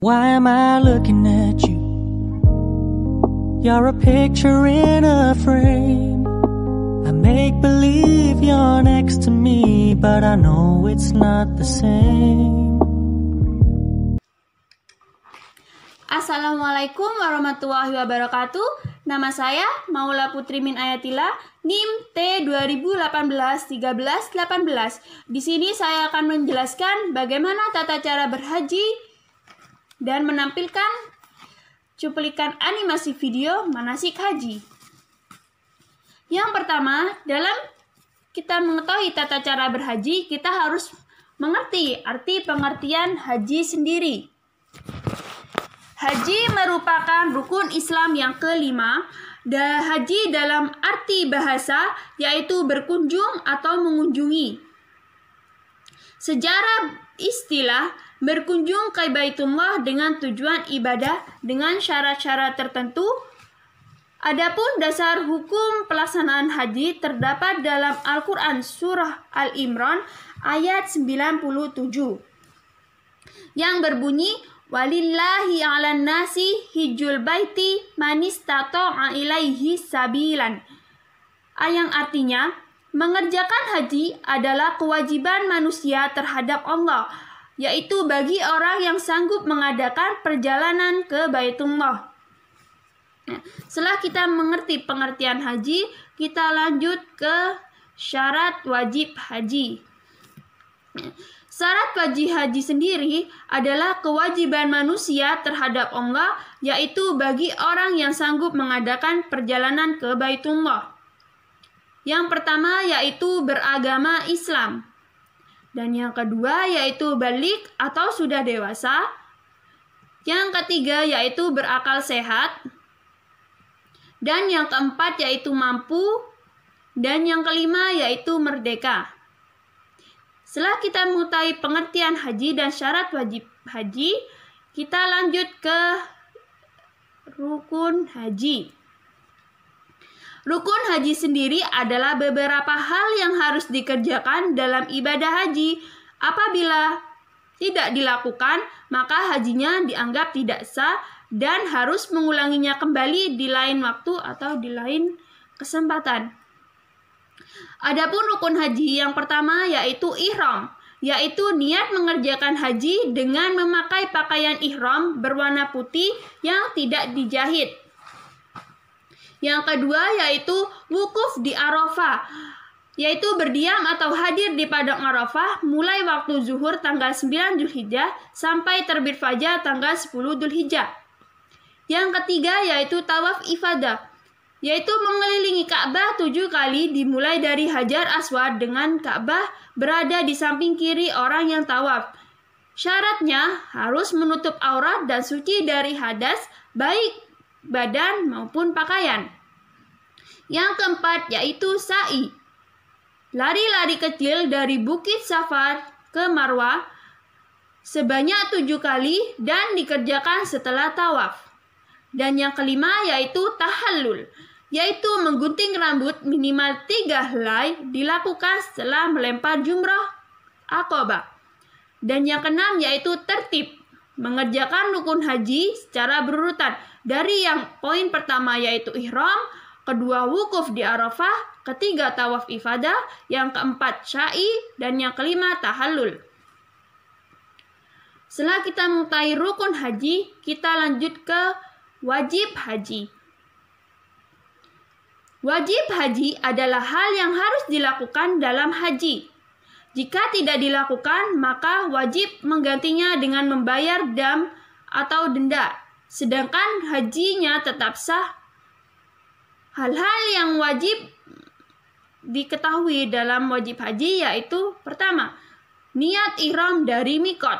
Why am I looking at you? You're a picture in a frame. I make believe you're next to me, but I know it's not the same. Assalamualaikum warahmatullahi wabarakatuh. Nama saya Maula Putri Min Ayatila, NIM T 2018-13-18. Di sini saya akan menjelaskan bagaimana tata cara berhaji dan menampilkan cuplikan animasi video manasik haji. Yang pertama, dalam kita mengetahui tata cara berhaji, kita harus mengerti arti pengertian haji sendiri. Haji merupakan rukun Islam yang kelima. Haji dalam arti bahasa yaitu berkunjung atau mengunjungi. Secara istilah, berkunjung ke Baitullah dengan tujuan ibadah dengan syarat-syarat tertentu. Adapun dasar hukum pelaksanaan haji terdapat dalam Al-Quran Surah Al-Imran ayat 97 yang berbunyi, walillahi 'alan nasi hijjul baiti man istata'a ilaihi sabilan. Yang artinya, mengerjakan haji adalah kewajiban manusia terhadap Allah, yaitu bagi orang yang sanggup mengadakan perjalanan ke Baitullah. Setelah kita mengerti pengertian haji, kita lanjut ke syarat wajib haji. Syarat wajib haji sendiri adalah kewajiban manusia terhadap Allah, yaitu bagi orang yang sanggup mengadakan perjalanan ke Baitullah. Yang pertama yaitu beragama Islam. Dan yang kedua yaitu balik atau sudah dewasa. Yang ketiga yaitu berakal sehat. Dan yang keempat yaitu mampu. Dan yang kelima yaitu merdeka. Setelah kita mengetahui pengertian haji dan syarat wajib haji, kita lanjut ke rukun haji. Rukun haji sendiri adalah beberapa hal yang harus dikerjakan dalam ibadah haji. Apabila tidak dilakukan, maka hajinya dianggap tidak sah dan harus mengulanginya kembali di lain waktu atau di lain kesempatan. Adapun rukun haji yang pertama yaitu ihram, yaitu niat mengerjakan haji dengan memakai pakaian ihram berwarna putih yang tidak dijahit. Yang kedua yaitu wukuf di Arafah, yaitu berdiam atau hadir di padang Arafah mulai waktu zuhur tanggal 9 Dzulhijjah sampai terbit fajar tanggal 10 Dzulhijjah. Yang ketiga yaitu tawaf ifadah, yaitu mengelilingi Ka'bah 7 kali dimulai dari Hajar Aswad dengan Ka'bah berada di samping kiri orang yang tawaf. Syaratnya harus menutup aurat dan suci dari hadas baik badan maupun pakaian. Yang keempat yaitu sa'i, lari-lari kecil dari Bukit Safar ke Marwah sebanyak 7 kali dan dikerjakan setelah tawaf. Dan yang kelima yaitu tahallul, yaitu menggunting rambut minimal 3 helai dilakukan setelah melempar jumrah Aqabah. Dan yang keenam yaitu tertib, mengerjakan rukun haji secara berurutan dari yang poin pertama yaitu ihram, kedua wukuf di Arafah, ketiga tawaf ifadah, yang keempat syai, dan yang kelima tahallul. Setelah kita mengetahui rukun haji, kita lanjut ke wajib haji. Wajib haji adalah hal yang harus dilakukan dalam haji. Jika tidak dilakukan, maka wajib menggantinya dengan membayar dam atau denda. Sedangkan hajinya tetap sah. Hal-hal yang wajib diketahui dalam wajib haji yaitu pertama, niat ihram dari mikot.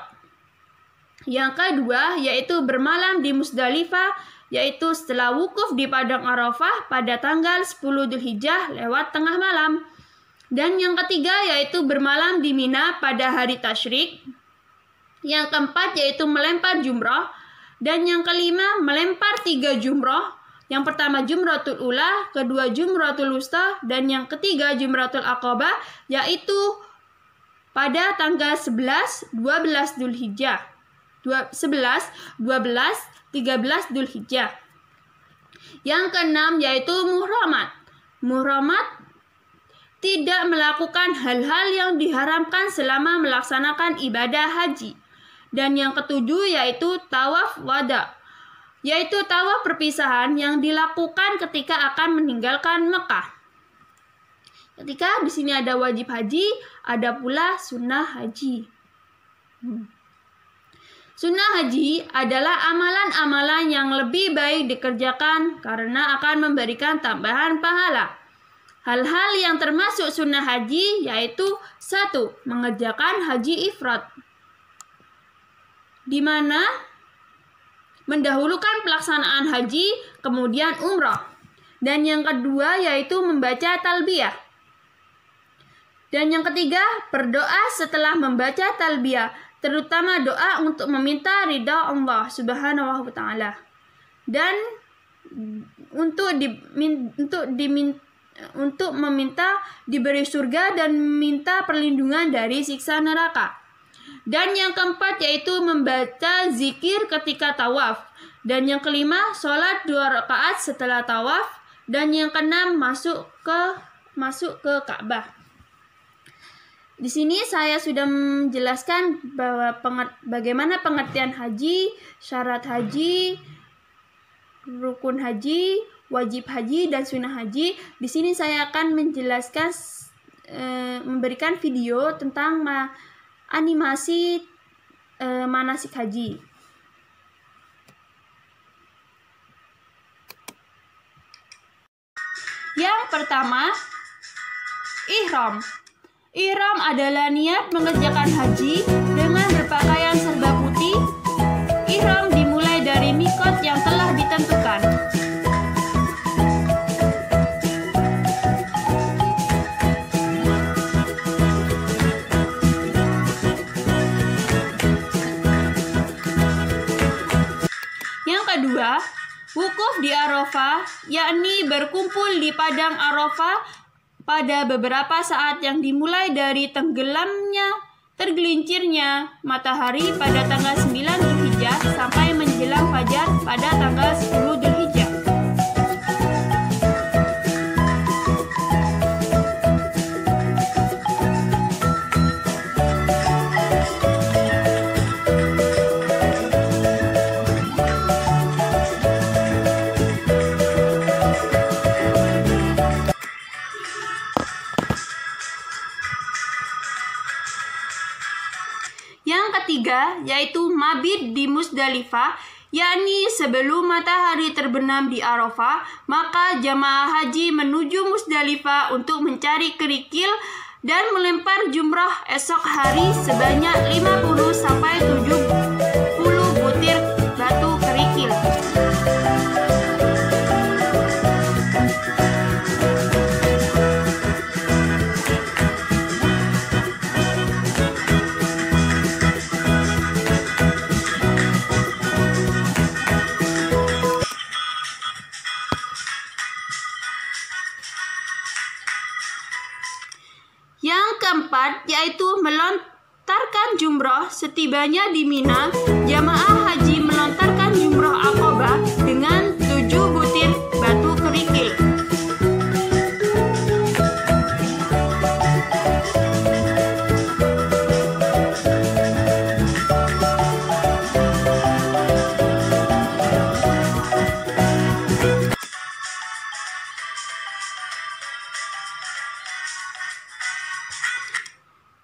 Yang kedua yaitu bermalam di Musdalifah, yaitu setelah wukuf di padang Arafah pada tanggal 10 Dzulhijjah lewat tengah malam. Dan yang ketiga yaitu bermalam di Mina pada hari tasyrik. Yang keempat yaitu melempar jumrah. Dan yang kelima melempar 3 jumrah. Yang pertama jumratul ula, kedua jumratul wusta, dan yang ketiga jumratul aqabah, yaitu pada tanggal 11-12 Dzulhijjah. 11, 12, 13 Dzulhijjah. Yang keenam yaitu muhramat. Muhramat tidak melakukan hal-hal yang diharamkan selama melaksanakan ibadah haji. Dan yang ketujuh yaitu tawaf wada, yaitu tawaf perpisahan yang dilakukan ketika akan meninggalkan Mekah. Ketika di sini ada wajib haji, ada pula sunnah haji. Sunnah haji adalah amalan-amalan yang lebih baik dikerjakan karena akan memberikan tambahan pahala. Hal-hal yang termasuk sunnah haji yaitu 1. Mengerjakan haji ifrad, di mana mendahulukan pelaksanaan haji kemudian umrah. Dan yang kedua yaitu membaca talbiyah. Dan yang ketiga, berdoa setelah membaca talbiyah, terutama doa untuk meminta ridha Allah Subhanahu wa taala. Dan untuk meminta diberi surga dan minta perlindungan dari siksa neraka. Dan yang keempat yaitu membaca zikir ketika tawaf. Dan yang kelima, sholat 2 rakaat setelah tawaf. Dan yang keenam, masuk ke Ka'bah. Di sini saya sudah menjelaskan bahwa bagaimana pengertian haji, syarat haji, rukun haji, wajib haji, dan sunnah haji. Di sini saya akan menjelaskan, memberikan video tentang animasi manasik haji. Yang pertama, ihram. Ihram adalah niat mengerjakan haji dengan berpakaian serba putih. Ihram dimulai dari mikot yang telah ditentukan. Yang kedua, wukuf di Arafah, yakni berkumpul di padang Arafah pada beberapa saat yang dimulai dari tergelincirnya matahari pada tanggal 9 Dzulhijjah sampai menjelang fajar pada tanggal 10 Dzulhijjah. Yang ketiga yaitu mabit di Musdalifah, yakni sebelum matahari terbenam di Arafah, maka jamaah haji menuju Musdalifah untuk mencari kerikil dan melempar jumrah esok hari sebanyak 50 sampai 70 butir batu kerikil. Yang keempat yaitu melontarkan jumroh. Setibanya di Mina, jamaah haji melontarkan jumroh Aqobah dengan 7 butir batu kerikil.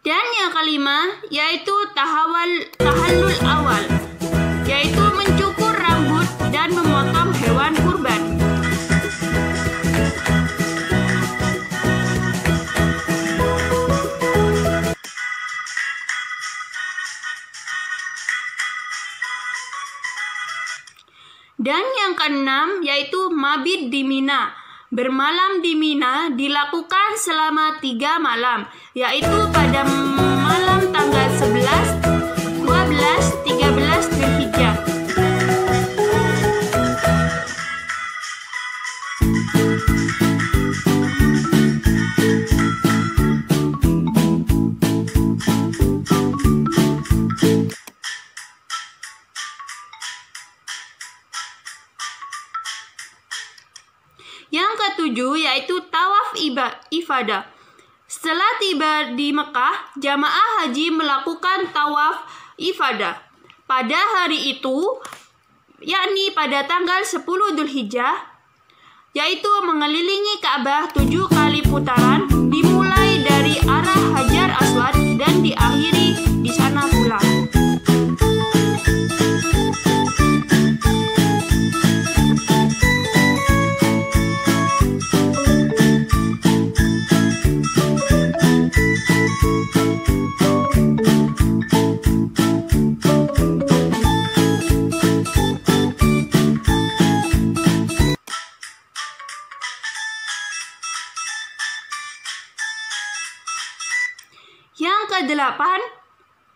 Dan yang kelima yaitu tahallul awal, yaitu mencukur rambut dan memotong hewan kurban. Dan yang keenam yaitu mabit di Mina. Bermalam di Mina dilakukan selama 3 malam, yaitu pada malam tanggal 11, 12, 13 Dzulhijjah. Yang ketujuh yaitu tawaf ifadah. Setelah tiba di Mekah, jamaah haji melakukan tawaf ifadah. Pada hari itu, yakni pada tanggal 10 Dzulhijjah, yaitu mengelilingi Ka'bah 7 kali putaran, dimulai dari arah Hajar Aswad dan diakhiri di sana pula. Yang kedelapan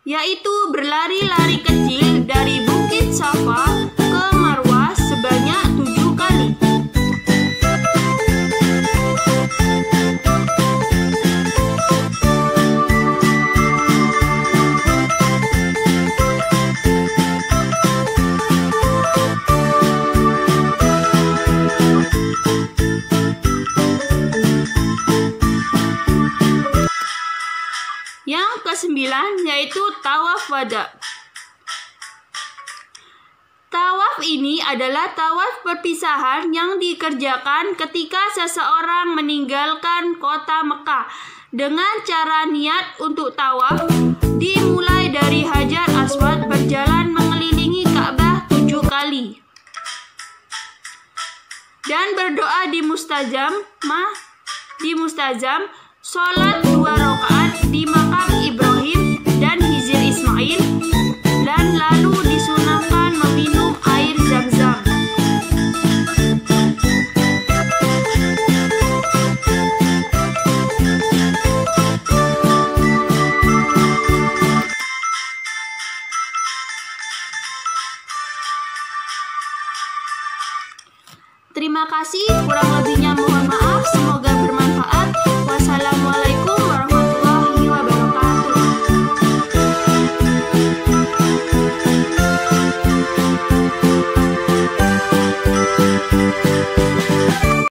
yaitu berlari-lari kecil dari Bukit Safa ke Marwah sebanyak 7 kali. Yang kesembilan yaitu tawaf wada. Tawaf ini adalah tawaf perpisahan yang dikerjakan ketika seseorang meninggalkan kota Mekah dengan cara niat untuk tawaf dimulai dari Hajar Aswad berjalan mengelilingi Ka'bah 7 kali dan berdoa di Mustazam, sholat 2 rakaat di makam Ibrahim dan Hizir Ismail, dan lalu disunahkan meminum air Zam-Zam. Terima kasih, kurang lebihnya mohon maaf.